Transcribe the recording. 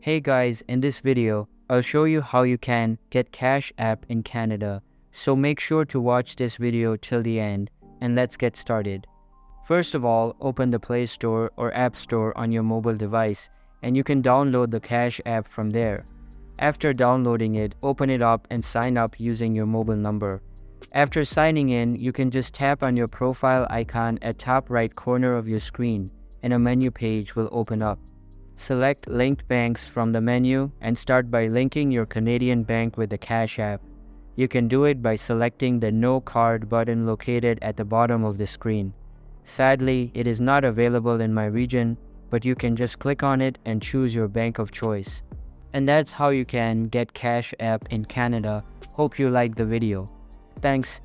Hey guys, in this video, I'll show you how you can get Cash App in Canada. So make sure to watch this video till the end and let's get started. First of all, open the Play Store or App Store on your mobile device and you can download the Cash App from there. After downloading it, open it up and sign up using your mobile number. After signing in, you can just tap on your profile icon at top right corner of your screen and a menu page will open up. Select Linked Banks from the menu and start by linking your Canadian bank with the Cash App. You can do it by selecting the No Card button located at the bottom of the screen. Sadly, it is not available in my region, but you can just click on it and choose your bank of choice. And that's how you can get Cash App in Canada. Hope you liked the video. Thanks.